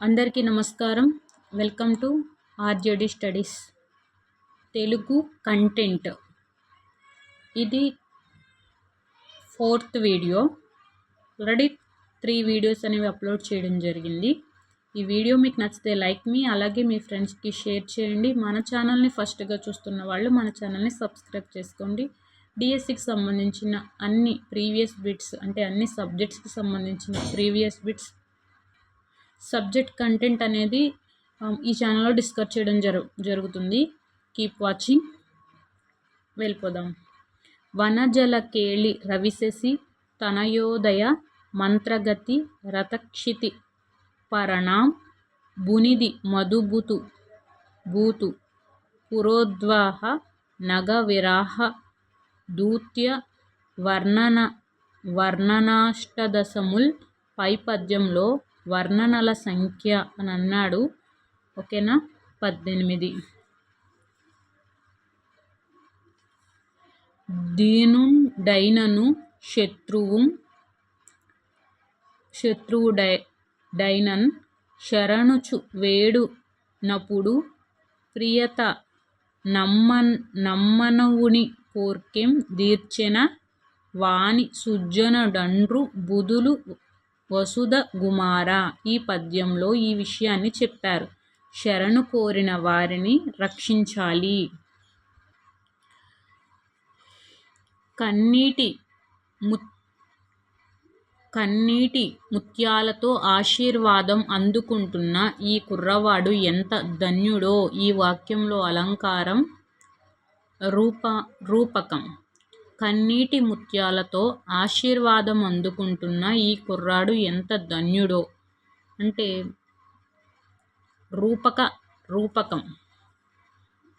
అందరికీ నమస్కారం. Welcome to RJD studies Telugu content. ఇది 4th వీడియో. ఆల్రెడీ 3 వీడియోస్ అనేవి అప్లోడ్ చేయడం జరిగింది. ఈ వీడియో మీకు నచ్చితే లైక్ మీ, అలాగే మీ ఫ్రెండ్స్కి షేర్ చేయండి. మన ఛానల్ని ఫస్ట్గా చూస్తున్న వాళ్ళు మన ఛానల్ని సబ్స్క్రైబ్ చేసుకోండి. డిఎస్సికి సంబంధించిన అన్ని ప్రీవియస్ బిట్స్, అంటే అన్ని సబ్జెక్ట్స్కి సంబంధించిన ప్రీవియస్ బిట్స్, సబ్జెక్ట్ కంటెంట్ అనేది ఈ ఛానల్లో డిస్కస్ చేయడం జరుగుతుంది. Keep watching. వెళ్ళిపోదాం. వనజల కేళి రవిశశి తనయోదయ మంత్రగతి రతక్షితి పరణాం బునిది మధుబుతు భూతు పురోద్వాహ నగ విరాహ దూత్య వర్ణనాష్టదశముల్ పై పద్యంలో వర్ణనల సంఖ్య అని అన్నాడు. ఓకేనా? 18. దీనుండైనను శత్రువుడైనన్ శరణుచు వేడు నపుడు ప్రియత నమ్మనవుని కోర్కెం దీర్చెన వాని సుజ్జనుడండ్రు బుధులు వసుధ గుమార. ఈ పద్యంలో ఈ విషయాన్ని చెప్పారు. శరణు కోరిన వారిని రక్షించాలి. కన్నీటి ముత్యాలతో ఆశీర్వాదం అందుకుంటున్న ఈ కుర్రవాడు ఎంత ధన్యుడో. ఈ వాక్యంలో అలంకారం రూపకం. కన్నీటి ముత్యాలతో ఆశీర్వాదం అందుకుంటున్న ఈ కుర్రాడు ఎంత ధన్యుడో అంటే రూపకం.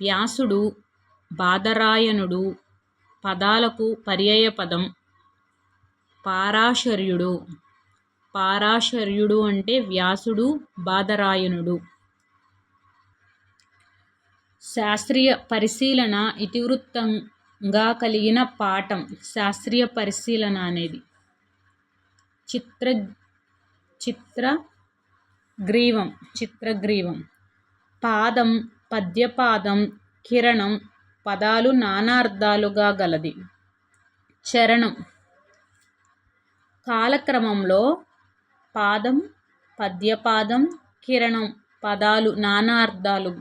వ్యాసుడు, బాదరాయణుడు పదాలకు పర్యాయ పదం. పారాశర్యుడు అంటే వ్యాసుడు, బాదరాయణుడు. శాస్త్రీయ పరిశీలన ఇతివృత్తంగా కలిగిన పాఠం. శాస్త్రీయ పరిశీలన అనేది చిత్రగ్రీవం. పాదం, పద్యపాదం, కిరణం పదాలు నానార్థాలుగా గలది. చరణం కాలక్రమంలో పాదం, పద్యపాదం, కిరణం పదాలు నానార్థాలు.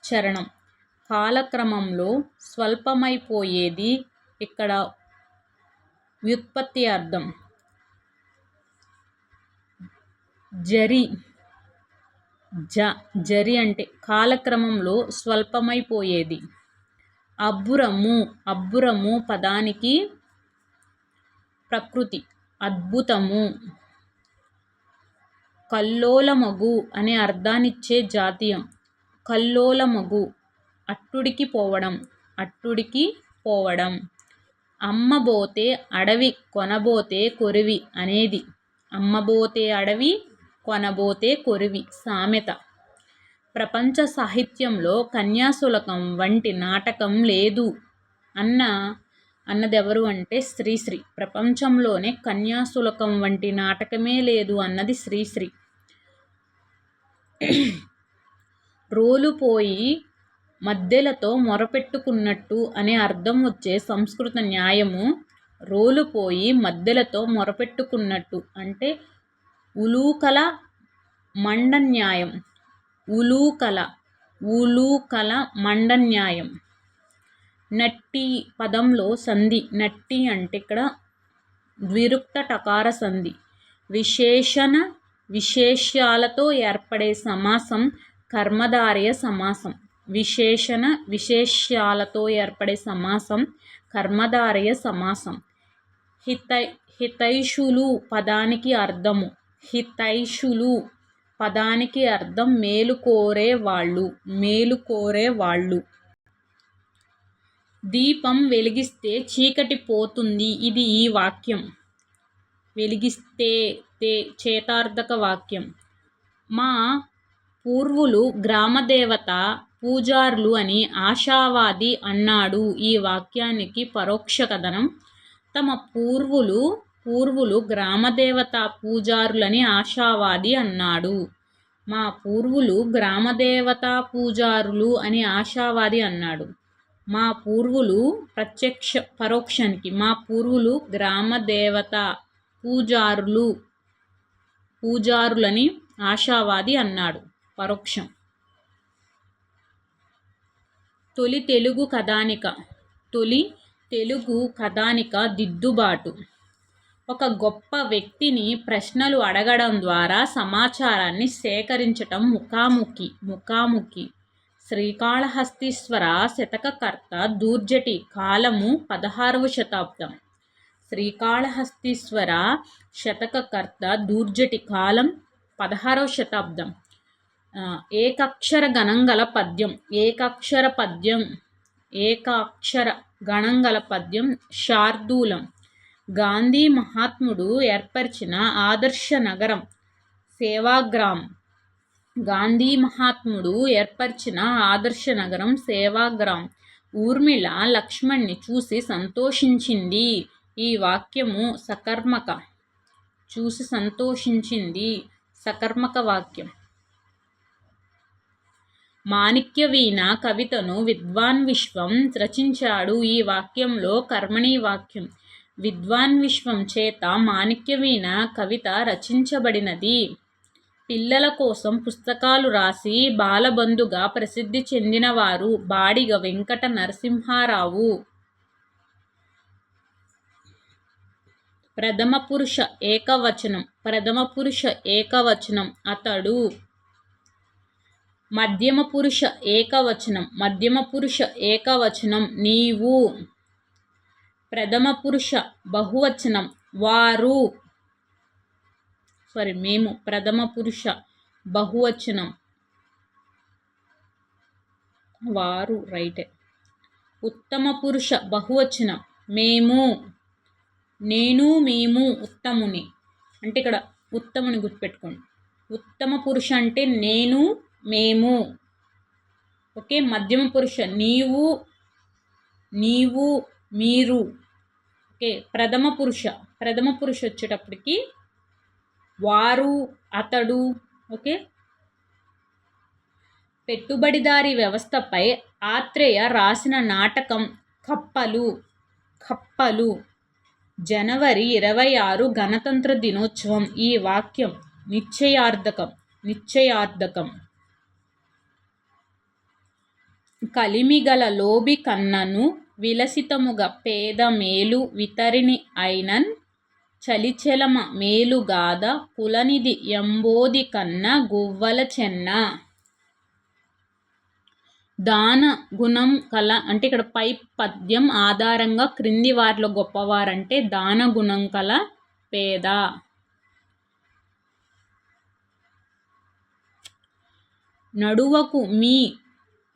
చరణం కాలక్రమంలో స్వల్పమైపోయేది. ఇక్కడ వ్యుత్పత్తి అర్థం. జరి అంటే కాలక్రమంలో స్వల్పమైపోయేది. అబ్బురము పదానికి ప్రకృతి, అద్భుతము. కల్లోలమగు అనే అర్థాన్నిచ్చే జాతీయం. కల్లోలమగు అట్టుడికి పోవడం. అమ్మబోతే అడవి కొనబోతే కొరివి అనేది. అమ్మబోతే అడవి కొనబోతే కొరివి సామెత. ప్రపంచ సాహిత్యంలో కన్యాశుల్కం వంటి నాటకం లేదు అన్నదెవరు అంటే శ్రీశ్రీ. ప్రపంచంలోనే కన్యాశుల్కం వంటి నాటకమే లేదు అన్నది శ్రీశ్రీ. రోలుపోయి మద్దెలతో మొరపెట్టుకున్నట్టు అనే అర్థం వచ్చే సంస్కృత న్యాయము రోలుపోయి మద్దెలతో మొరపెట్టుకున్నట్టు అంటే ఉలూకల మండన్యాయం. ఉలూకల మండన్యాయం. నట్టి పదంలో సంధి. నట్టి అంటే ఇక్కడ ద్విరుక్త టకార సంధి. విశేష్యాలతో ఏర్పడే సమాసం కర్మధారయ సమాసం. విశేష్యాలతో ఏర్పడే సమాసం కర్మధారయ సమాసం. హితైషులు పదానికి అర్థము. హితైషులు పదానికి అర్థం మేలుకోరే వాళ్ళు. దీపం వెలిగిస్తే చీకటి పోతుంది. ఇది ఈ వాక్యం. వెలిగిస్తే చేతార్థక వాక్యం. మా పూర్వులు గ్రామదేవత పూజారులు అని ఆశావాది అన్నాడు. ఈ వాక్యానికి పరోక్ష కథనం. తమ పూర్వులు గ్రామదేవత పూజారులని ఆశావాది అన్నాడు. మా పూర్వులు గ్రామదేవతా పూజారులు అని ఆశావాది అన్నాడు. మా పూర్వులు పరోక్షానికి మా పూర్వులు గ్రామదేవత పూజారులని ఆశావాది అన్నాడు. పరోక్షం. తొలి తెలుగు కథానిక దిద్దుబాటు. ఒక గొప్ప వ్యక్తిని ప్రశ్నలు అడగడం ద్వారా సమాచారాన్ని సేకరించటం ముఖాముఖి. శ్రీకాళహస్తీశ్వర శతకకర్త దూర్జటి. కాలము 16వ శతాబ్దం. శ్రీకాళహస్తీశ్వర శతకకర్త దూర్జటి. కాలం 16వ శతాబ్దం. ఏకాక్షర గణంగల పద్యం శార్దూలం. గాంధీ మహాత్ముడు ఏర్పరిచిన ఆదర్శ నగరం సేవాగ్రామ్. ఊర్మిళ లక్ష్మణ్ణి చూసి సంతోషించింది. ఈ వాక్యము సకర్మక వాక్యం. మాణిక్యవీణ కవితను విద్వాన్ విశ్వం రచించాడు. ఈ వాక్యంలో కర్మణీ వాక్యం. విద్వాన్ విశ్వం చేత మాణిక్యవీణ కవిత రచించబడినది. పిల్లల కోసం పుస్తకాలు రాసి బాలబంధుగా ప్రసిద్ధి చెందినవారు బాడిగ వెంకట నరసింహారావు. ప్రథమ పురుష ఏకవచనం అతడు. మధ్యమ పురుష ఏకవచనం నీవు. ప్రథమ పురుష బహువచనం వారు. మేము. ప్రథమ పురుష బహువచనం వారు. రైటే. ఉత్తమ పురుష బహువచనం మేము. నేను, మేము. ఉత్తముని అంటే ఇక్కడ ఉత్తముని గుర్తుపెట్టుకోండి. ఉత్తమ పురుష అంటే నేను, మేము. ఓకే. మధ్యమ పురుష నీవు, మీరు. ఓకే. ప్రథమ పురుష వచ్చేటప్పటికి వారు, అతడు. ఓకే. పెట్టుబడిదారీ వ్యవస్థపై ఆత్రేయ రాసిన నాటకం కప్పలు. జనవరి 26 గణతంత్ర దినోత్సవం. ఈ వాక్యం నిశ్చయార్థకం. కలిమిగల లోబి కన్నను విలసితముగ పేద మేలు వితరిణి అయినన్ చలిచెలమ మేలుగాద కులనిధి ఎంబోది కన్న గువ్వల చెన్న. దాన గుణం కల అంటే ఇక్కడ పై పద్యం ఆధారంగా క్రింది వారిలో గొప్పవారంటే దాన గుణం కల పేద. నడువకు మీ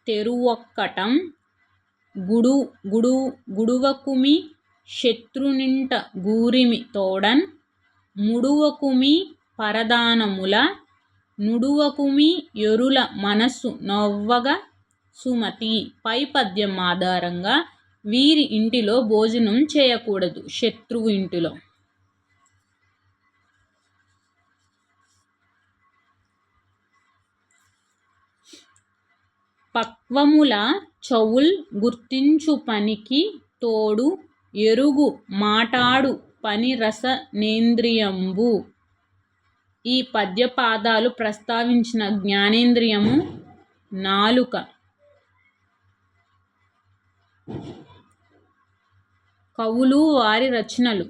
తెరువొక్కటం గుడువకుమి శత్రునింట గూరిమి తోడన్ ముడువకుమి పరదానముల నుడువకుమి ఎరుల మనస్సు నవ్వగ సుమతి. పై పద్యం ఆధారంగా వీరి ఇంటిలో భోజనం చేయకూడదు, శత్రువు ఇంటిలో. పక్వముల చౌల్ గుర్తించు పనికి తోడు ఎరుగు మాటాడు పని రసనేంద్రియంబు. ఈ పద్యపాదాలు ప్రస్తావించిన జ్ఞానేంద్రియము నాలుక. కవులు వారి రచనలు.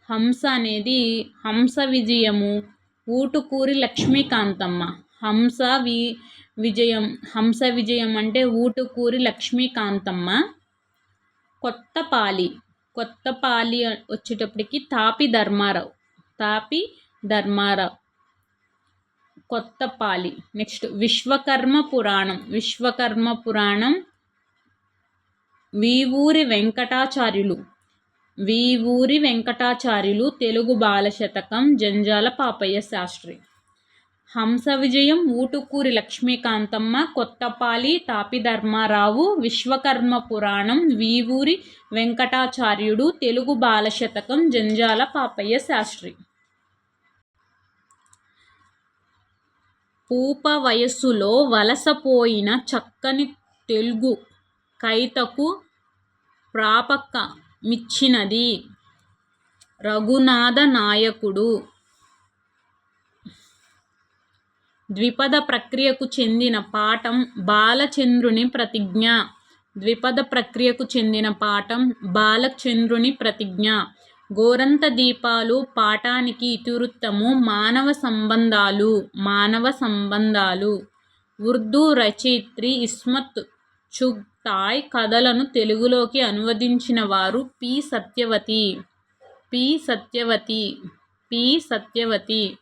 హంస అనేది హంస విజయము, ఊటుకూరి లక్ష్మీకాంతమ్మ. హంస విజయం అంటే ఊటుకూరి లక్ష్మీకాంతమ్మ. కొత్తపాలి వచ్చేటప్పటికి తాపి ధర్మారావు. కొత్తపాలి. నెక్స్ట్ విశ్వకర్మ పురాణం వీవూరి వెంకటాచార్యులు. తెలుగు బాల శతకం జంజాల పాపయ్య శాస్త్రి. హంస విజయం, ఊటుకూరి లక్ష్మీకాంతమ్మ, కొత్తపాలి, తాపి ధర్మారావు, విశ్వకర్మ పురాణం, వీవూరి వెంకటాచార్యుడు, తెలుగు బాల శతకం జంజాల పాపయ్య శాస్త్రి. పూప వయస్సులో వలసపోయిన చక్కని తెలుగు కైతకు ప్రాపక మిచ్చినది రఘునాథ నాయకుడు. ద్విపద ప్రక్రియకు చెందిన పాఠం బాలచంద్రుని ప్రతిజ్ఞ. ద్విపద ప్రక్రియకు చెందిన పాఠం బాలచంద్రుని ప్రతిజ్ఞ. గోరంత దీపాలు పాఠానికి ఇతివృత్తము మానవ సంబంధాలు. ఉర్దూ రచయిత్రి ఇస్మత్ చుగ్తాయ్ కథలను తెలుగులోకి అనువదించిన వారు పి సత్యవతి.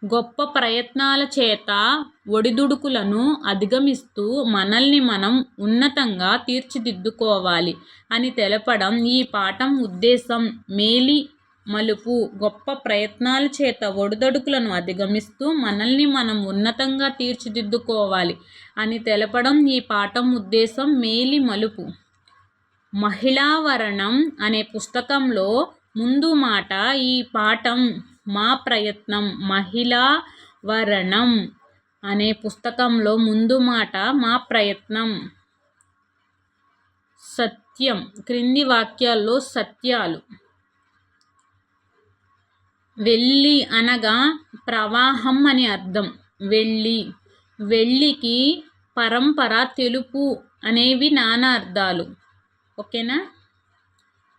గొప్ప ప్రయత్నాల చేత ఒడిదుడుకులను అధిగమిస్తూ మనల్ని మనం ఉన్నతంగా తీర్చిదిద్దుకోవాలి అని తెలపడం ఈ పాఠం ఉద్దేశం. మేలి మలుపు. గొప్ప ప్రయత్నాల చేత ఒడిదుడుకులను అధిగమిస్తూ మనల్ని మనం ఉన్నతంగా తీర్చిదిద్దుకోవాలి అని తెలపడం ఈ పాఠం ఉద్దేశం. మేలి మలుపు. మహిళావరణం అనే పుస్తకంలో ముందు మాట ఈ పాఠం మా ప్రయత్నం. మహిళావరణం అనే పుస్తకంలో ముందు మాట మా ప్రయత్నం. సత్యం. క్రింది వాక్యాల్లో సత్యాలు. వెల్లి అనగా ప్రవాహం అని అర్థం. వెల్లికి పరంపర, తెలుపు అనేవి నానా అర్థాలు. ఓకేనా?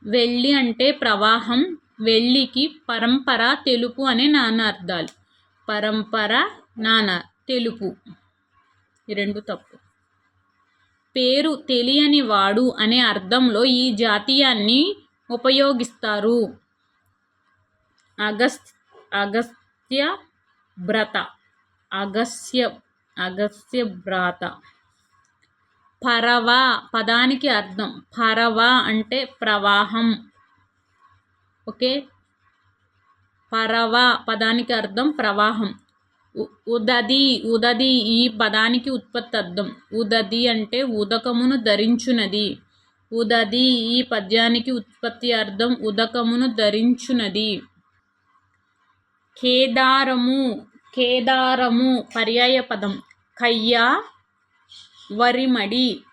వెల్లి అంటే ప్రవాహం, వెల్లికి పరంపర, తెలుపు అనే నానా అర్థాలు. పరంపర, నానా, తెలుపు ఈ రెండు తప్పు. పేరు తెలియని వాడు అనే అర్థంలో ఈ జాతీయాన్ని ఉపయోగిస్తారు. అగస్త్య భ్రాత. పరవ పదానికి అర్థం. పరవ అంటే ప్రవాహం. ఓకే, పరవ పదానికి అర్థం ప్రవాహం. ఉదది ఈ పదానికి ఉత్పత్తి అర్థం. ఉదది అంటే ఉదకమును ధరించునది. ఉదది ఈ పద్యానికి ఉత్పత్తి అర్థం ఉదకమును ధరించునది. కేదారము పర్యాయ పదం. కయ్య వరిమడి.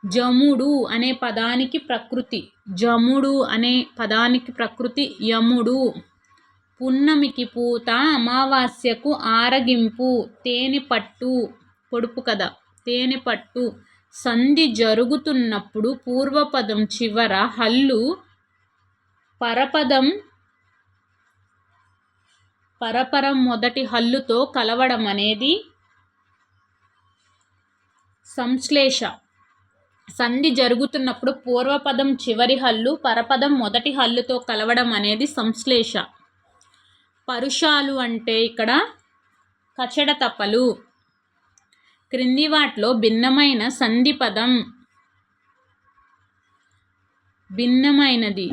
జముడు అనే పదానికి ప్రకృతి. యముడు. పున్నమికి పూత, అమావాస్యకు ఆరగింపు. తేనెపట్టు, పొడుపు కథ. తేనెపట్టు. సంధి జరుగుతున్నప్పుడు పూర్వపదం చివర హల్లు పరపరం మొదటి హల్లుతో కలవడం అనేది సంశ్లేష. సంధి జరుగుతున్నప్పుడు పూర్వపదం చివరి హల్లు పరపదం మొదటి హల్లుతో కలవడం అనేది సంశ్లేష. పరుషాలు అంటే ఇక్కడ కచడ తపలు. క్రింది వాటిలో భిన్నమైన సంధి పదం. భిన్నమైనది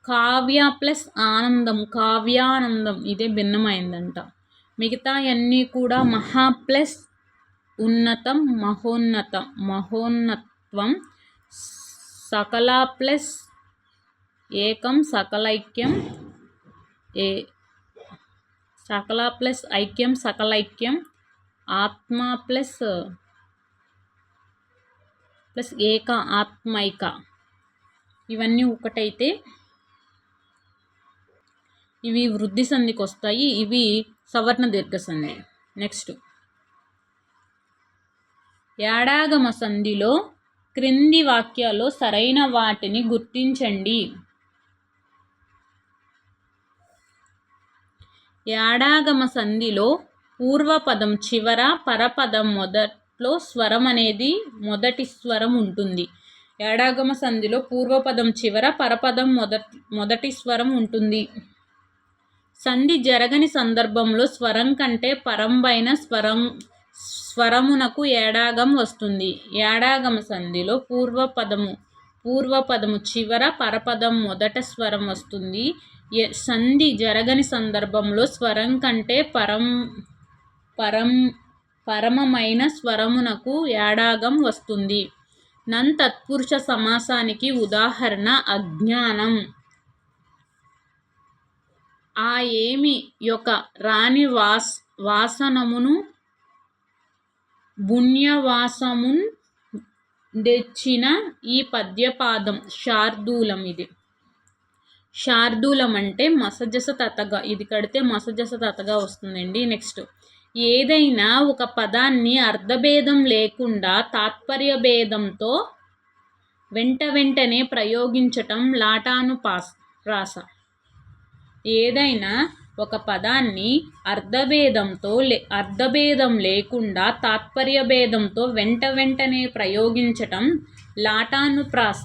కావ్య ప్లస్ ఆనందం. కావ్యానందం ఇదే భిన్నమైందంట. మిగతా అన్నీ కూడా మహా ప్లస్ ఉన్నతం, మహోన్నత్వం. సకల ప్లస్ ఏకం, సకల ప్లస్ ఐక్యం, సకలైక్యం. ఆత్మ ప్లస్ ఏక, ఆత్మైక. ఇవన్నీ ఒకటైతే ఇవి వృద్ధి సంధికి వస్తాయి, ఇవి సవర్ణ దీర్ఘ సంధి. నెక్స్ట్ యాడాగమ సంధిలో క్రింది వాక్యాల్లో సరైన వాటిని గుర్తించండి. యాడాగమ సంధిలో పూర్వపదం చివర పరపదం మొదట్లో స్వరం అనేది మొదటి స్వరం ఉంటుంది. యాడాగమ సంధిలో పూర్వపదం చివర పరపదం మొదటి స్వరం ఉంటుంది. సంధి జరగని సందర్భంలో స్వరం కంటే పరంబైన స్వరమునకు ఏడాగం వస్తుంది. యాడాగమ సంధిలో పూర్వపదము చివర పరపదం మొదట స్వరం వస్తుంది. సంధి జరగని సందర్భంలో స్వరం కంటే పరమమైన స్వరమునకు ఏడాగం వస్తుంది. నన్ తత్పురుష సమాసానికి ఉదాహరణ అజ్ఞానం. ఆ ఏమి యొక్క రాణి వాసనమును పుణ్యవాసమున్ తెచ్చిన ఈ పద్యపాదం శార్దూలం. ఇది శార్దూలం అంటే మసజస తతగా, ఇది కడితే మసజస తతగా వస్తుందండి. నెక్స్ట్, ఏదైనా ఒక పదాన్ని అర్థభేదం లేకుండా తాత్పర్య భేదంతో వెంటనే ప్రయోగించటం లాటానుప్రాస. ఏదైనా ఒక పదాన్ని అర్థభేదం లేకుండా తాత్పర్య భేదంతో వెంటనే ప్రయోగించటం లాటానుప్రాస.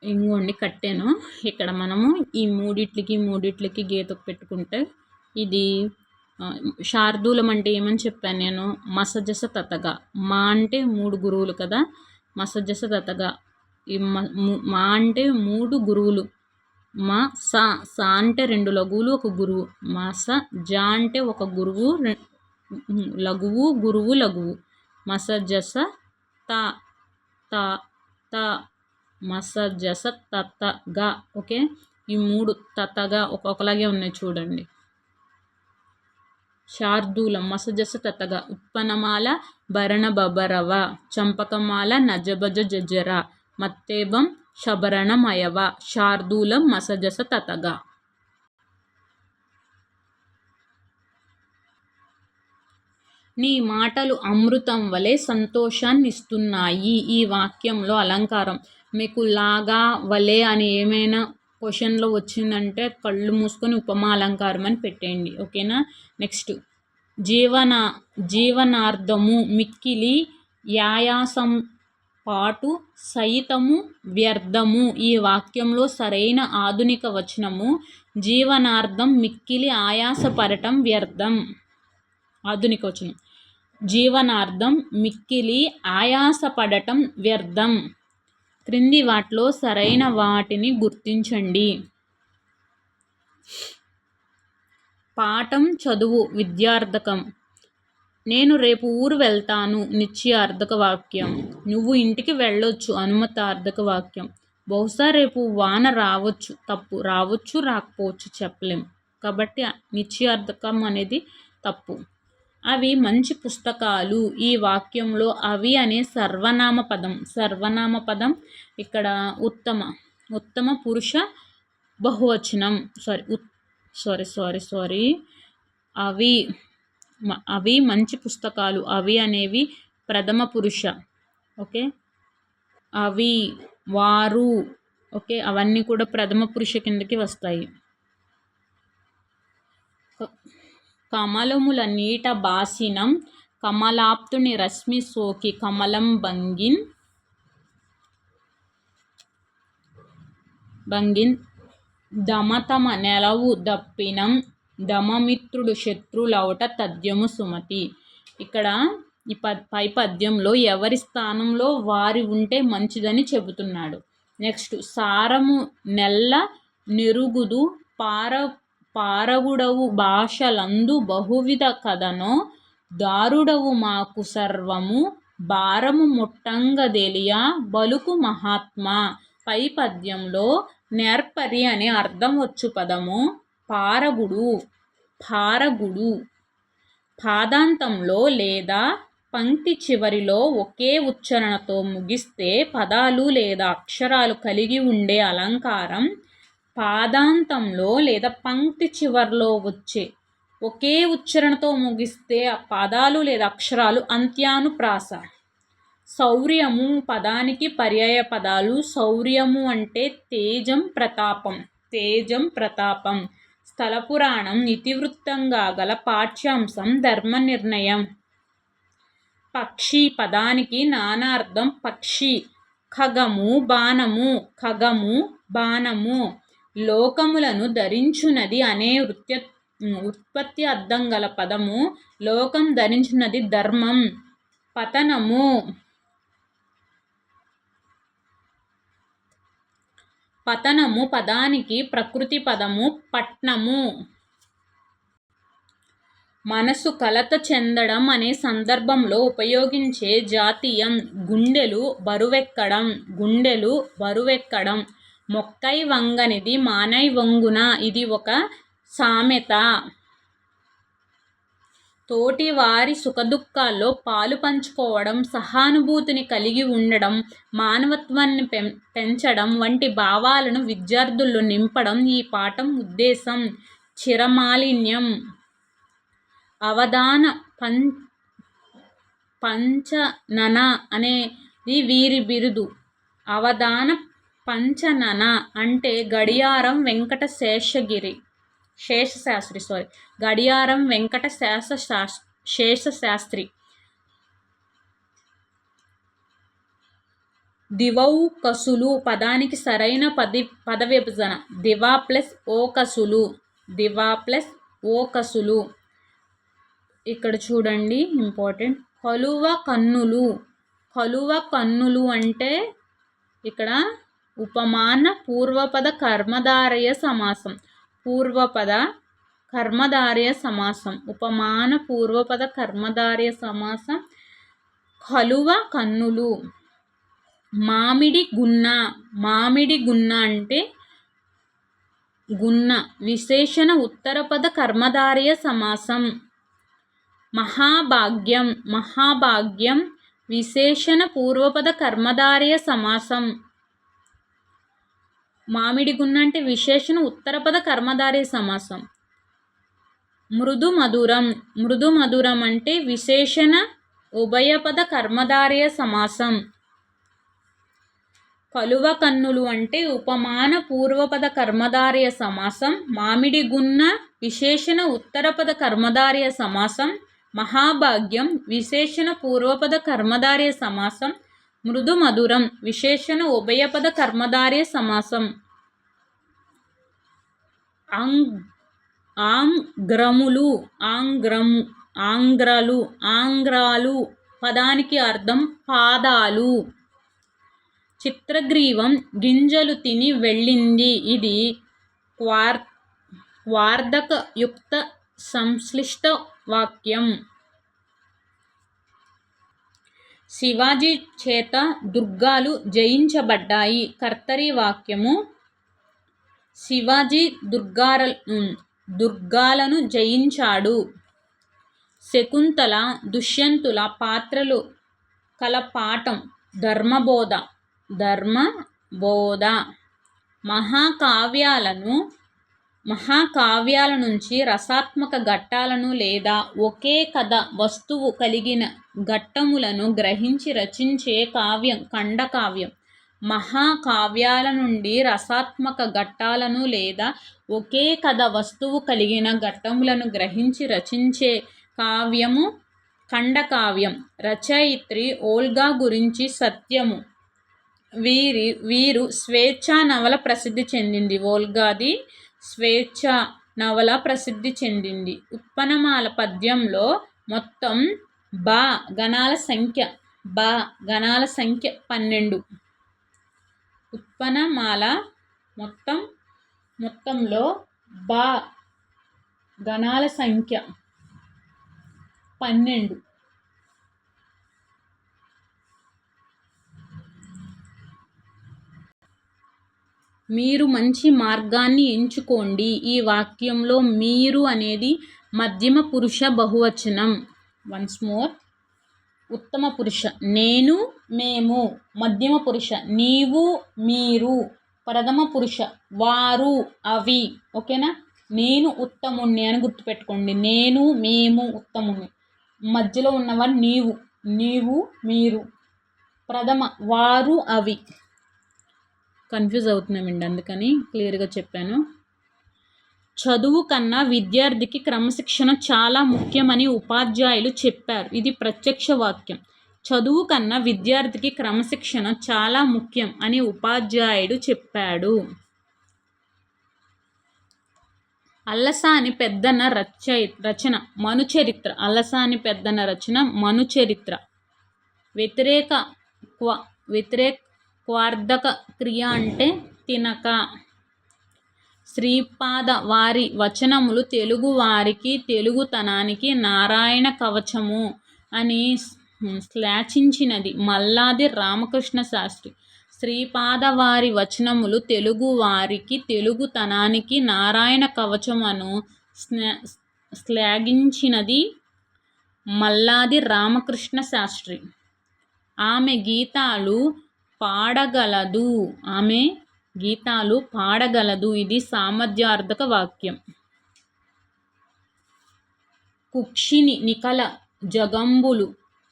ఇంకోండి కట్టాను. ఇక్కడ మనము ఈ మూడిట్లకి గీత పెట్టుకుంటే ఇది శార్దూలం అంటే ఏమని చెప్పాను నేను? మసజస తతగా. మా అంటే 3 గురువులు కదా, మసజస తతగా. ఈ మా అంటే 3 గురువులు. మా సా అంటే 2 లఘువులు 1 గురువు. మా స జ అంటే 1 గురువు లఘువు గురువు లఘువు. మసజస త త మసజస తతగా. ఓకే, ఈ 3 తతగా ఒక్కొక్కలాగే ఉన్నాయి చూడండి. శార్దూలం మసజస తతగా. ఉత్పన్నమాల భరణ బబరవ, చంపకమాల నజబజ జజర, మత్తేబం శబరణమయవ. శార్దూలం మసజస తతగా. నీ మాటలు అమృతం వలె సంతోషాన్ని ఇస్తున్నాయి. ఈ వాక్యంలో అలంకారం మీకు లాగా వలె అని ఏమైనా క్వశ్చన్లో వచ్చిందంటే కళ్ళు మూసుకొని ఉపమా అలంకారం అని పెట్టేయండి. ఓకేనా. నెక్స్ట్, జీవనార్థము మిక్కిలి యాయాసం పాటు సైతము వ్యర్థము. ఈ వాక్యంలో సరైన ఆధునిక వచనము జీవనార్థం మిక్కిలి ఆయాసపడటం వ్యర్థం. ఆధునిక వచనం జీవనార్థం మిక్కిలి ఆయాసపడటం వ్యర్థం. క్రింది వాటిలో సరైన వాటిని గుర్తించండి. పాఠం చదువు విద్యార్థకం. నేను రేపు ఊరు వెళ్తాను నిశ్చయార్థక వాక్యం. నువ్వు ఇంటికి వెళ్ళొచ్చు అనుమతార్థక వాక్యం. బహుశా రేపు వాన రావచ్చు, తప్పు. రావచ్చు రాకపోవచ్చు చెప్పలేం కాబట్టి నిశ్చయార్థకం అనేది తప్పు. అవి మంచి పుస్తకాలు. ఈ వాక్యంలో అవి అనే సర్వనామ పదం ఇక్కడ ఉత్తమ పురుష బహువచనం. సారీ అవి మంచి పుస్తకాలు. అవి అనేవి ప్రథమ పురుష. ఓకే, అవి వారు. ఓకే, అవన్నీ కూడా ప్రథమ పురుష కిందకి వస్తాయి. కమలముల నీట బాసినం కమలాప్తుని రశ్మి సోకి కమలం బంగిన్ దమతమ నెలవు దప్పినం దమమిత్రుడు శత్రులౌట తద్యము సుమతి. ఇక్కడ ఈ పై పద్యంలో ఎవరి స్థానంలో వారి ఉంటే మంచిదని చెబుతున్నాడు. నెక్స్ట్, సారము నెల్ల నెరుగుదు పారగుడవు భాషలందు బహువిధ కథనో దారుడవు మాకు సర్వము భారము ముట్టంగదెలియ బలుకు మహాత్మా. పై పద్యంలో నేర్పరి అనే అర్థం వచ్చు పదము పారగుడు పాదాంతంలో లేదా పంక్తి చివరిలో ఒకే ఉచ్చారణతో ముగిస్తే పదాలు లేదా అక్షరాలు కలిగి ఉండే అలంకారం పాదాంతంలో లేదా పంక్తి చివరిలో వచ్చే ఒకే ఉచ్చారణతో ముగిస్తే ఆ పదాలు లేదా అక్షరాలు అంత్యానుప్రాస. శౌర్యము పదానికి పర్యాయ పదాలు. శౌర్యము అంటే తేజం ప్రతాపం. స్థల పురాణం ఇతివృత్తంగా గల పాఠ్యాంశం ధర్మ నిర్ణయం. పక్షి పదానికి నానార్థం పక్షి. ఖగము బాణము. లోకములను ధరించున్నది అనే ఉత్పత్తి అర్థం గల పదము లోకం ధరించున్నది ధర్మం. పతనము పదానికి ప్రకృతి పదము పట్నము. మనసు కలత చెందడం అనే సందర్భంలో ఉపయోగించే జాతీయం గుండెలు బరువెక్కడం. మొక్కై వంగనిది మానై వంగున, ఇది ఒక సామెత. తోటి వారి సుఖదుఖాల్లో పాలు పంచుకోవడం, సహానుభూతిని కలిగి ఉండడం, మానవత్వాన్ని పెంచడం వంటి భావాలను విద్యార్థుల్లో నింపడం ఈ పాఠం ఉద్దేశం. చిరమాలిన్యం అవధాన పంచనన అనేది వీరి బిరుదు. అవధాన పంచనన అంటే గడియారం వెంకట శేషశాస్త్రి. గడియారం వెంకట శేషశాస్త్రి. దివౌకసులు పదానికి సరైన పద విభజన దివా ప్లస్ ఓకసులు. దివా ప్లస్ ఓకసులు. ఇక్కడ చూడండి ఇంపార్టెంట్. కలువ కన్నులు. కలువ కన్నులు అంటే ఇక్కడ ఉపమాన పూర్వపద కర్మధారయ సమాసం. పూర్వపద కర్మధారయ సమాసం. ఉపమాన పూర్వపద కర్మధారయ సమాసం. కలువ కన్నులు. మామిడి గున్న. మామిడి గున్న అంటే గున్న విశేషణ ఉత్తరపద కర్మధారయ సమాసం. మహాభాగ్యం. మహాభాగ్యం విశేషణ పూర్వపద కర్మధారయ సమాసం. మామిడి గున్న అంటే విశేషణ ఉత్తరపద కర్మధారయ సమాసం. మృదు మధురం. మృదు మధురం అంటే విశేషణ ఉభయపద కర్మధారయ సమాసం. కలువ కన్నులు అంటే ఉపమాన పూర్వపద కర్మధారయ సమాసం. మామిడి గున్న విశేషణ ఉత్తరపద కర్మధారయ సమాసం. మహాభాగ్యం విశేషణ పూర్వపద కర్మధారయ సమాసం. మృదు మధురం విశేషణ ఉభయపద కర్మధారయ సమాసం. ఆంగ్రములు. ఆంగ్రాలు. ఆంగ్రాలు పదానికి అర్థం పాదాలు. చిత్రగ్రీవం గింజలు తిని వెళ్ళింది. ఇది వార్ధకయుక్త సంశ్లిష్ట వాక్యం. శివాజీ చేత దుర్గాలు జయించబడ్డాయి. కర్తరి వాక్యము. శివాజీ దుర్గాలను జయించాడు. శకుంతల దుష్యంతుల పాత్రలు కల పాఠం ధర్మబోధ. ధర్మబోధ. మహాకావ్యాల నుంచి రసాత్మక ఘట్టాలను లేదా ఒకే కథ వస్తువు కలిగిన ఘట్టములను గ్రహించి రచించే కావ్యం ఖండకావ్యం. మహాకావ్యాల నుండి రసాత్మక ఘట్టాలను లేదా ఒకే కథ వస్తువు కలిగిన ఘట్టములను గ్రహించి రచించే కావ్యము ఖండకావ్యం. రచయిత్రి ఓల్గా గురించి సత్యము. వీరు స్వేచ్ఛా నవల ప్రసిద్ధి చెందింది. ఓల్గాది స్వేచ్ఛా నవల ప్రసిద్ధి చెందింది. ఉత్పన్నమాల పద్యంలో మొత్తం గణాల సంఖ్య 12. ఉత్పన్నమాల మొత్తంలో గణాల సంఖ్య 12. మీరు మంచి మార్గాన్ని ఎంచుకోండి. ఈ వాక్యంలో మీరు అనేది మధ్యమ పురుష బహువచనం. Once more. ఉత్తమ పురుష నేను మేము. మధ్యమ పురుష నీవు మీరు. ప్రథమ పురుష వారు అవి. ఓకేనా. నేను ఉత్తముణ్ణి అని గుర్తుపెట్టుకోండి. నేను మేము ఉత్తముణ్ణి. మధ్యలో ఉన్నవారు నీవు మీరు. ప్రథమ వారు అవి. కన్ఫ్యూజ్ అవుతున్నామండి, అందుకని క్లియర్గా చెప్పాను. చదువు కన్నా విద్యార్థికి క్రమశిక్షణ చాలా ముఖ్యమని ఉపాధ్యాయులు చెప్పారు. ఇది ప్రత్యక్ష వాక్యం. చదువు కన్నా విద్యార్థికి క్రమశిక్షణ చాలా ముఖ్యం అని ఉపాధ్యాయుడు చెప్పాడు. అల్లసాని పెద్దన రచన మనుచరిత్ర. అల్లసాని పెద్దన రచన మనుచరిత్ర. వ్యతిరేక్వార్థక క్రియ అంటే తినక. శ్రీపాద వారి వచనములు తెలుగు వారికి తెలుగుతనానికి నారాయణ కవచము అని శ్లాఘించినది మల్లాది రామకృష్ణ శాస్త్రి. శ్రీపాదవారి వచనములు తెలుగువారికి తెలుగుతనానికి నారాయణ కవచమను శ్లాఘించినది మల్లాది రామకృష్ణ శాస్త్రి. ఆమె గీతాలు పాడగలదు. ఇది సామర్థ్యార్థక వాక్యం. కుక్షిని నికల జగంబులు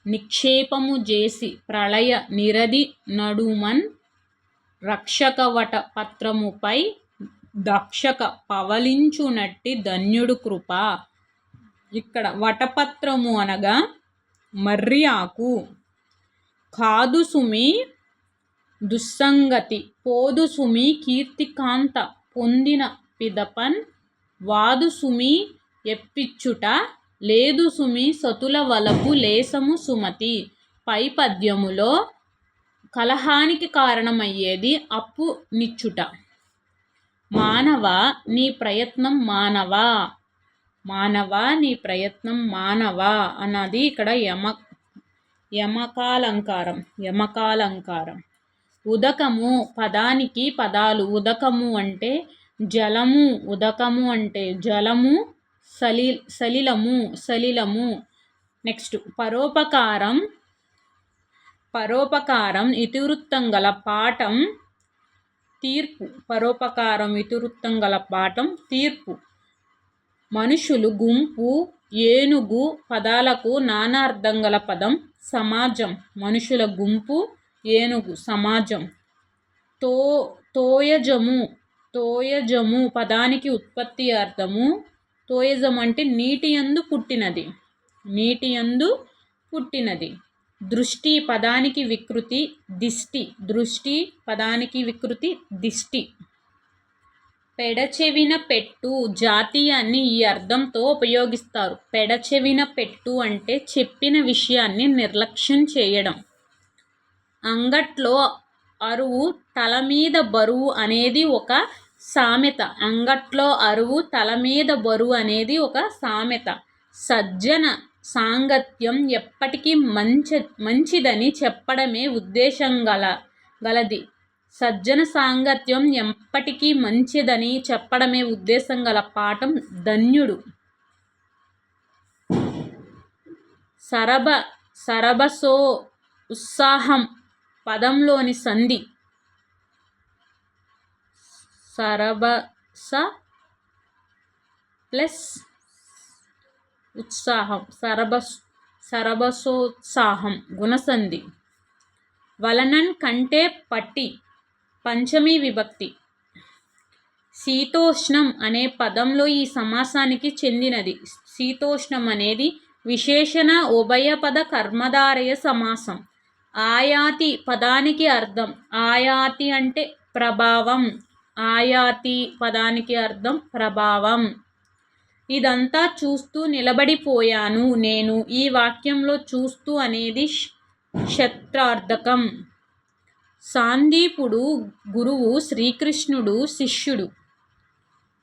నిక్షేపము చేసి ప్రళయ నిరది నడుమన్ రక్షకవట పత్రముపై దక్షక పవలించునట్టి ధన్యుడు కృప. ఇక్కడ వటపత్రము అనగా మర్రి ఆకు. కాదు సుమి దుస్సంగతి పోదు సుమి కీర్తికాంత పొందిన పిదపన్ వాదు సుమి ఎప్పిచ్చుట లేదు సుమి సతుల వలపు లేసము సుమతి. పై పద్యములో కలహానికి కారణమయ్యేది అప్పు నిచ్చుట. మానవా నీ ప్రయత్నం మానవా అన్నది ఇక్కడ యమకాలంకారం. ఉదకము పదానికి పదాలు. ఉదకము అంటే జలము, ఉదకము అంటే జలము, సలిలము. నెక్స్ట్ పరోపకారం ఇతివృత్తం గల పాఠం తీర్పు. తీర్పు. మనుషులు, గుంపు, ఏనుగు పదాలకు నానార్థం గల పదం సమాజం. మనుషుల గుంపు, ఏనుగు, సమాజం. తోయజము పదానికి ఉత్పత్తి అర్థము. తోయజం అంటే నీటి యందు పుట్టినది. దృష్టి పదానికి వికృతి దిష్టి. పెడచెవిన పెట్టు జాతీయాన్ని ఈ అర్థంతో ఉపయోగిస్తారు. పెడచెవిన పెట్టు అంటే చెప్పిన విషయాన్ని నిర్లక్ష్యం చేయడం. అంగట్లో అరువు తల మీద బరువు అనేది ఒక సామెత. సజ్జన సాంగత్యం ఎప్పటికీ మంచిదని చెప్పడమే ఉద్దేశం గలది. సజ్జన సాంగత్యం ఎప్పటికీ మంచిదని చెప్పడమే ఉద్దేశం గల పాఠం ధన్యుడు. సరబసో ఉత్సాహం పదంలోని సంధి. సరబస ప్లస్ ఉత్సాహం, సరబసోత్సాహం గుణసంధి. వలనన్ కంటే పట్టి పంచమీ విభక్తి. శీతోష్ణం అనే పదంలో ఈ సమాసానికి చెందినది. శీతోష్ణం అనేది విశేషణ ఉభయపద కర్మధారయ సమాసం. ఆయాతి పదానికి అర్థం. ఆయాతి అంటే ప్రభావం. ఇదంతా చూస్తూ నిలబడిపోయాను నేను. ఈ వాక్యంలో చూస్తూ అనేది క్షత్రార్థకం. సాందీపుడు గురువు, శ్రీకృష్ణుడు శిష్యుడు.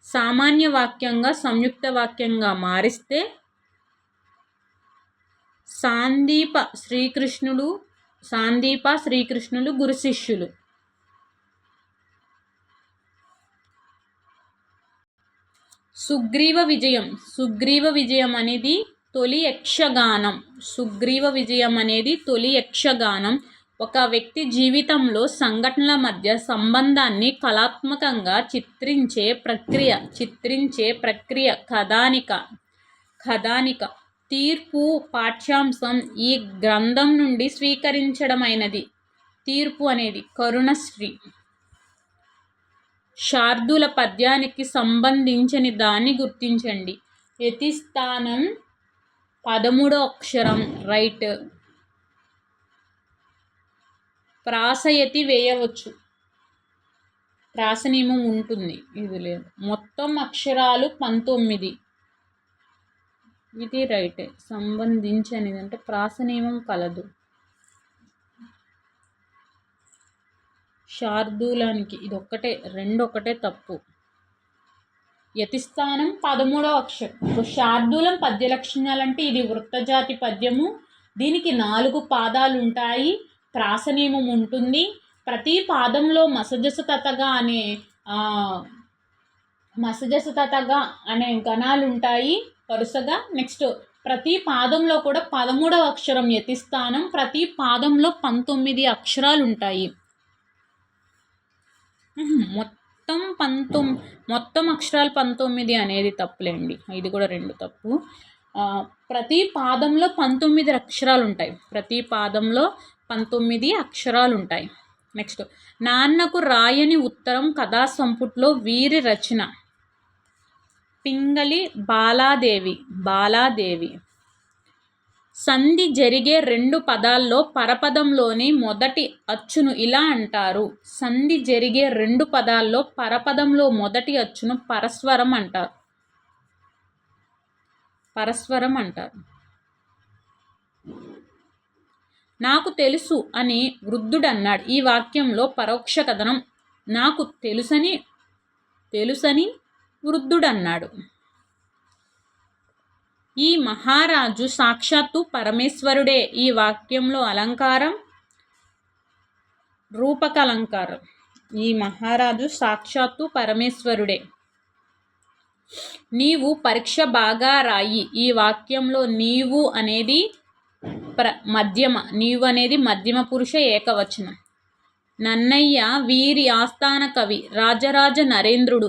సామాన్య వాక్యంగా సంయుక్త వాక్యంగా మారిస్తే సాందీప శ్రీకృష్ణులు గురు శిష్యులు. సుగ్రీవ విజయం అనేది తొలి యక్షగానం. ఒక వ్యక్తి జీవితంలో సంఘటనల మధ్య సంబంధాన్ని కళాత్మకంగా చిత్రించే ప్రక్రియ కథానిక. తీర్పు పాఠ్యాంశం ఈ గ్రంథం నుండి స్వీకరించడమైనది. తీర్పు అనేది కరుణశ్రీ. శార్దూల పద్యానికి సంబంధించిన దాన్ని గుర్తించండి. యతిస్థానం 13వ అక్షరం రైట్. ప్రాసయతి వేయవచ్చు, ప్రాస నియమం ఉంటుంది, ఇది లేదు. మొత్తం అక్షరాలు 19, ఇది రైటే. సంబంధించనిది అంటే ప్రాస నియమం కలదు. శార్దూలానికి ఇది ఒక్కటే, రెండొకటే తప్పు. యతిస్థానం 13వ అక్షరం. శార్దూలం పద్య లక్షణాలు అంటే ఇది వృత్తజాతి పద్యము. దీనికి 4 పాదాలు ఉంటాయి. ప్రాస నియమం ఉంటుంది. ప్రతి పాదంలో మసజసతగా అనే గణాలు ఉంటాయి వరుసగా. నెక్స్ట్ ప్రతి పాదంలో కూడా 13వ అక్షరం యతిస్థానం. ప్రతి పాదంలో 19 అక్షరాలు ఉంటాయి. మొత్తం అక్షరాలు 19 అనేది తప్పులేండి, ఇది కూడా 2 తప్పు. ప్రతి పాదంలో 19 అక్షరాలు ఉంటాయి. ప్రతి పాదంలో 19 అక్షరాలు ఉంటాయి. నెక్స్ట్ నాన్నకు రాయని ఉత్తరం కథా సంపుట్లో వీరి రచన పింగళి బాలాదేవి. సంధి జరిగే 2 పదాల్లో పరపదంలోని మొదటి అచ్చును ఇలా అంటారు. సంధి జరిగే 2 పదాల్లో పరపదంలో మొదటి అచ్చును పరస్వరం అంటారు. నాకు తెలుసు అని వృద్ధుడన్నాడు. ఈ వాక్యంలో పరోక్ష కథనం. నాకు తెలుసని వృద్ధుడన్నాడు. ఈ మహారాజు సాక్షాత్తు పరమేశ్వరుడే. ఈ వాక్యంలో అలంకారం రూపకాలంకారం. ఈ మహారాజు సాక్షాత్తు పరమేశ్వరుడే. నీవు పరీక్ష బాగా రాయి. ఈ వాక్యంలో నీవు అనేది మధ్యమ పురుష ఏకవచనం. నన్నయ్య వీరి ఆస్థాన కవి రాజరాజ నరేంద్రుడు.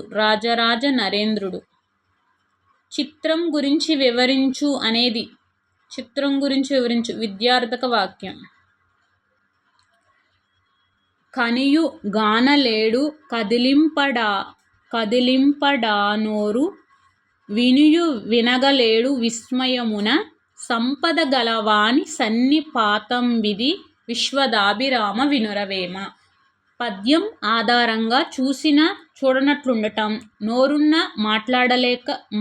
చిత్రం గురించి వివరించు విద్యార్థక వాక్యం. కనియు గానలేడు కదిలింపడానోరు వినియు వినగలేడు విస్మయమున సంపద గలవాని సన్నిపాతంబిది విశ్వదాభిరామ వినురవేమ. పద్యం ఆధారంగా చూడనట్లుండటం, నోరున్న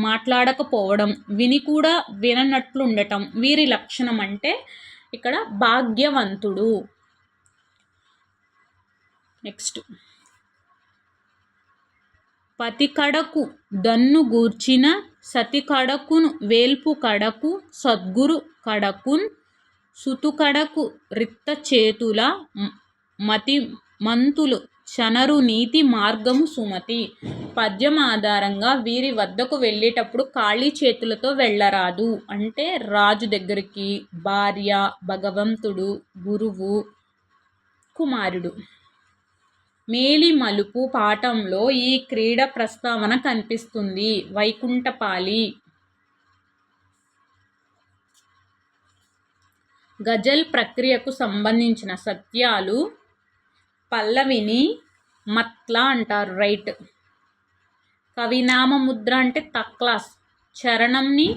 మాట్లాడకపోవడం, విని కూడా విననట్లుండటం వీరి లక్షణం. అంటే ఇక్కడ భాగ్యవంతుడు. నెక్స్ట్ పతి కడకు దన్ను గూర్చిన సతి కడకును వేల్పు కడకు సద్గురు కడకున్ సుతు కడకు రిత్త చేతుల మతి మంతులు చనరు నీతి మార్గము సుమతి. పద్యం ఆధారంగా వీరి వద్దకు వెళ్ళేటప్పుడు ఖాళీ చేతులతో వెళ్ళరాదు. అంటే రాజు దగ్గరికి, భార్య, భగవంతుడు, గురువు, కుమారుడు. మేలి మలుపు పాఠంలో ఈ క్రీడ ప్రస్తావన కనిపిస్తుంది. వైకుంఠపాలి. గజల్ ప్రక్రియకు సంబంధించిన సత్యాలు. పల్లవిని మత్ల అంటారు, రైట్. కవినామ ముద్ర అంటే తక్లాస్. చరణంని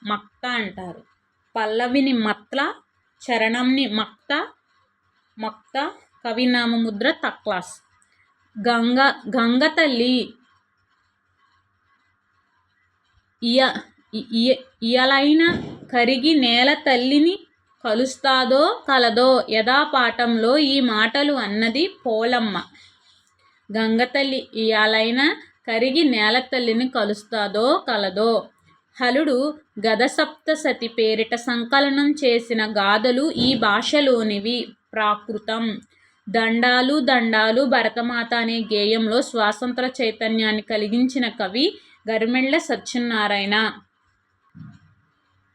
మక్త అంటారు. పల్లవిని మత్ల, చరణంని మక్త, కవినామ ముద్ర తక్లాస్. గంగ తల్లి ఇయలైన కరిగి నేల తల్లిని కలుస్తాదో కలదో. యథాపాఠంలో ఈ మాటలు అన్నది పోలమ్మ. గంగతల్లి ఇయాలైన కరిగి నేల తల్లిని కలుస్తాదో కలదో. హలుడు గదసప్తసతి పేరిట సంకలనం చేసిన గాథలు ఈ భాషలోనివి. ప్రాకృతం. దండాలు భరతమాత అనే గేయంలో స్వాతంత్ర చైతన్యాన్ని కలిగించిన కవి గరిమెళ్ళ సత్యనారాయణ.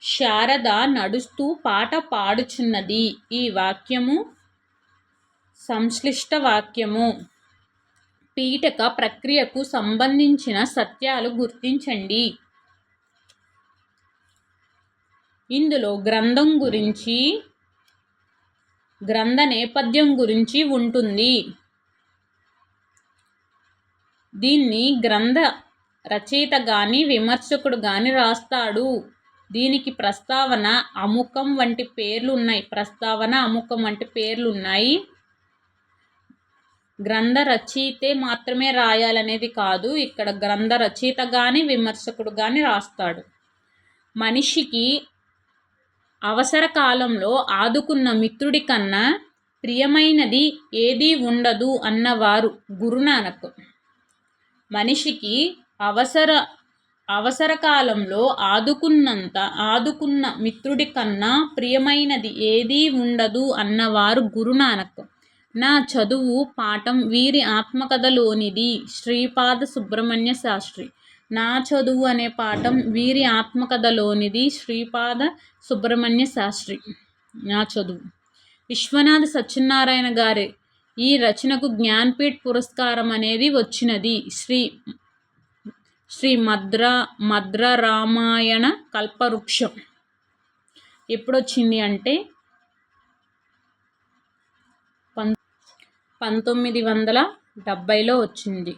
శారద నడుస్తూ పాట పాడుచున్నది. ఈ వాక్యము సంశ్లిష్ట వాక్యము. పీఠక ప్రక్రియకు సంబంధించిన సత్యాలు గుర్తించండి. ఇందులో గ్రంథ నేపథ్యం గురించి ఉంటుంది. దీన్ని గ్రంథ రచయిత గాని విమర్శకుడు గాని రాస్తాడు. దీనికి ప్రస్తావన, అముఖం వంటి పేర్లు ఉన్నాయి. గ్రంథ రచయితే మాత్రమే రాయాలనేది కాదు. ఇక్కడ గ్రంథ రచయిత గాని విమర్శకుడు గాని రాస్తాడు. మనిషికి అవసర కాలంలో ఆదుకున్న మిత్రుడి కన్నా ప్రియమైనది ఏదీ ఉండదు అన్నవారు గురునానక్. మనిషికి అవసర కాలంలో ఆదుకున్న మిత్రుడి కన్నా ప్రియమైనది ఏదీ ఉండదు అన్నవారు గురునానక్. నా చదువు పాఠం వీరి ఆత్మకథలోనిది. శ్రీపాద సుబ్రహ్మణ్య శాస్త్రి. నా చదువు అనే పాఠం వీరి ఆత్మకథలోనిది. శ్రీపాద సుబ్రహ్మణ్య శాస్త్రి. నా చదువు. విశ్వనాథ సత్యనారాయణ గారి ఈ రచనకు జ్ఞాన్పీఠ్ పురస్కారం అనేది వచ్చినది. శ్రీ మద్ర రామాయణ కల్పవృక్షం ఎప్పుడొచ్చింది అంటే 1970లో వచ్చింది.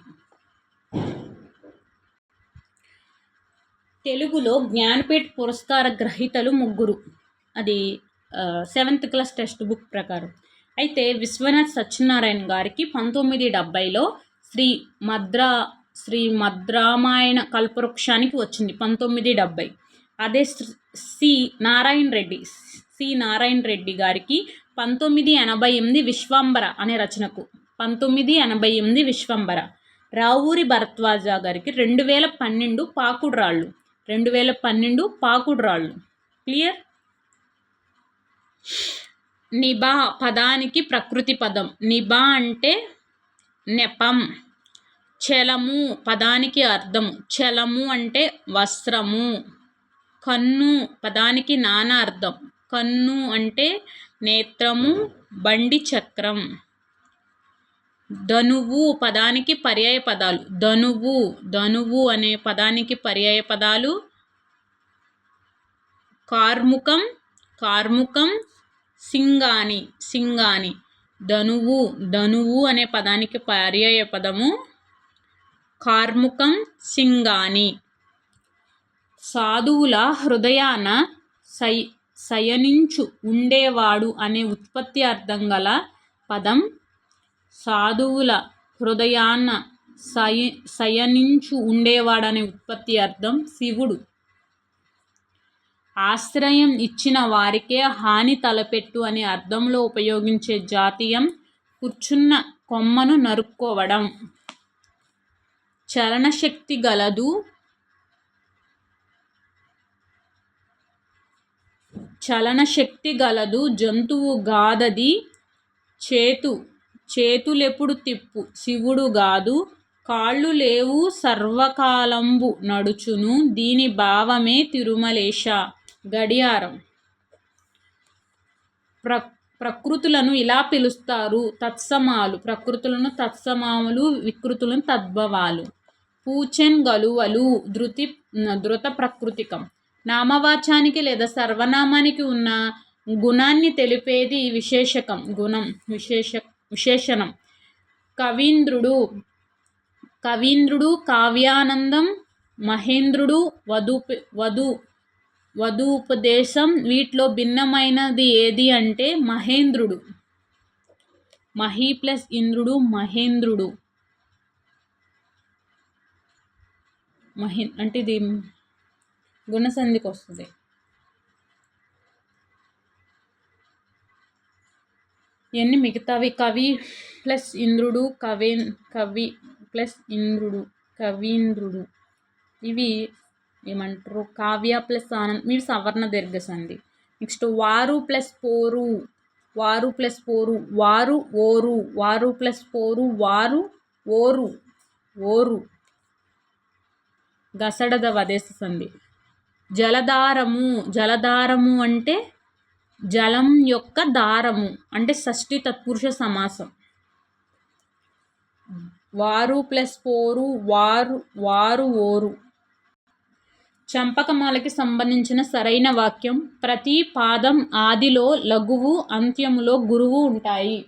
తెలుగులో జ్ఞాన్పీఠ్ పురస్కార గ్రహీతలు 3. అది 7th క్లాస్ టెక్స్ట్ బుక్ ప్రకారం. అయితే విశ్వనాథ్ సత్యనారాయణ గారికి 1970లో శ్రీ మద్రామాయణ కల్పవృక్షానికి వచ్చింది 1970. అదే సి నారాయణ రెడ్డి గారికి 1988 విశ్వంబర అనే రచనకు 1988 విశ్వంబర. రావూరి భరద్వాజ గారికి 2012 పాకుడు రాళ్ళు. క్లియర్. నిభా పదానికి ప్రకృతి పదం. నిభా అంటే నెపం. చలము పదానికి అర్థము. చలము అంటే వస్త్రము. కన్ను పదానికి నానా అర్థం. కన్ను అంటే నేత్రము, బండి చక్రం. ధనువు పదానికి పర్యాయ పదాలు. ధనువు అనే పదానికి పర్యాయ పదాలు కార్ముకం, సింగాని. ధనువు అనే పదానికి పర్యాయ పదము కార్ముకం, సింగాని. సాధువుల హృదయాన శయనించు ఉండేవాడు అనే ఉత్పత్తి అర్థం గల పదం. సాధువుల హృదయాన శయనించు ఉండేవాడు అనే ఉత్పత్తి అర్థం శివుడు. ఆశ్రయం ఇచ్చిన వారికే హాని తలపెట్టు అనే అర్థంలో ఉపయోగించే జాతీయం కూర్చున్న కొమ్మను నరుక్కోవడం. చలనశక్తి గలదు జంతువు గాదది. చేతులెప్పుడు తిప్పు శివుడు గాదు. కాళ్ళు లేవు సర్వకాలంబు నడుచును. దీని భావమే తిరుమలేశ. గడియారం. ప్రకృతులను ఇలా పిలుస్తారు తత్సమాలు. ప్రకృతులను తత్సమాలు, వికృతులను తద్భవాలు. పూచెన్ గలువలు ధృత ప్రకృతికం. నామవాచానికి లేదా సర్వనామానికి ఉన్న గుణాన్ని తెలిపేది విశేషకం. విశేషణం. కవీంద్రుడు, కావ్యానందం, మహేంద్రుడు, వధూపదేశం. వీటిలో భిన్నమైనది ఏది అంటే మహేంద్రుడు. మహి ప్లస్ ఇంద్రుడు మహేంద్రుడు. అంటే ఇది గుణసంధికి వస్తుంది. ఇవన్నీ మిగతావి. కవి ప్లస్ ఇంద్రుడు, కవి ప్లస్ ఇంద్రుడు, కవీంద్రుడు. ఇవి ఏమంటారు? కావ్య ప్లస్ ఆనంద్. ఇవి సవర్ణ దీర్ఘ సంధి. నెక్స్ట్ వారు ప్లస్ పోరు. వారు ప్లస్ పోరు ఓరు. గసడద వదేశ సంధి. జలధారము అంటే జలం యొక్క దారము అంటే షష్ఠి తత్పురుష సమాసం. వారు ప్లస్ పోరు ఓరు. చంపకమాలకి సంబంధించిన సరైన వాక్యం. ప్రతి పాదం ఆదిలో లఘువు, అంత్యములో గురువు ఉంటాయి.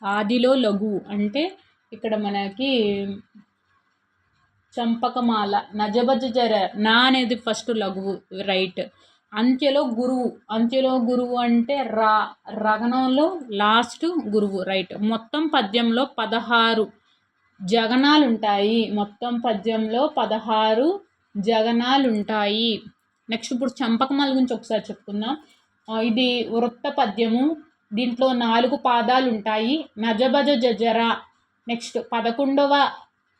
ఆదిలో లఘువు అంటే ఇక్కడ మనకి చంపకమాల నజబజర నా అనేది ఫస్ట్ లఘువు, రైట్. అంత్యలో గురువు అంటే రగణంలో లాస్ట్ గురువు, రైట్. మొత్తం పద్యంలో 16 జగనాలుంటాయి. నెక్స్ట్ ఇప్పుడు చంపకమాల గురించి ఒకసారి చెప్పుకుందాం. ఇది వృత్త పద్యము. దీంట్లో 4 పాదాలు ఉంటాయి. నజబజ జజర. నెక్స్ట్ 11వ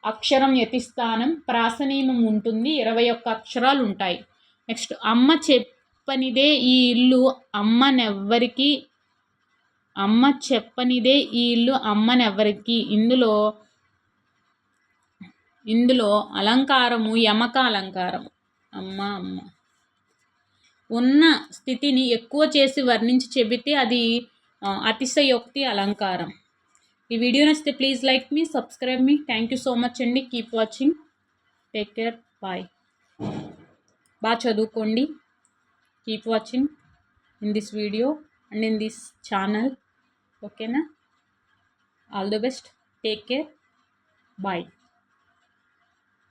అక్షరం యతిస్థానం, ప్రాసనియమం ఉంటుంది. 21 అక్షరాలు ఉంటాయి. నెక్స్ట్ అమ్మ చెప్పనిదే ఈ ఇల్లు అమ్మనెవ్వరికి. ఇందులో అలంకారము యమక అలంకారం. అమ్మ ఉన్న స్థితిని ఎక్కువ చేసి వర్ణించి చెబితే అది అతిశయోక్తి అలంకారం. ఈ వీడియో నచ్చితే please like me, subscribe me. Thank you so much అండి. Keep watching. Take care. Bye. బాగా చదువుకోండి. Keep watching in this video and in this channel. ఓకేనా? All the best. Take care. Bye.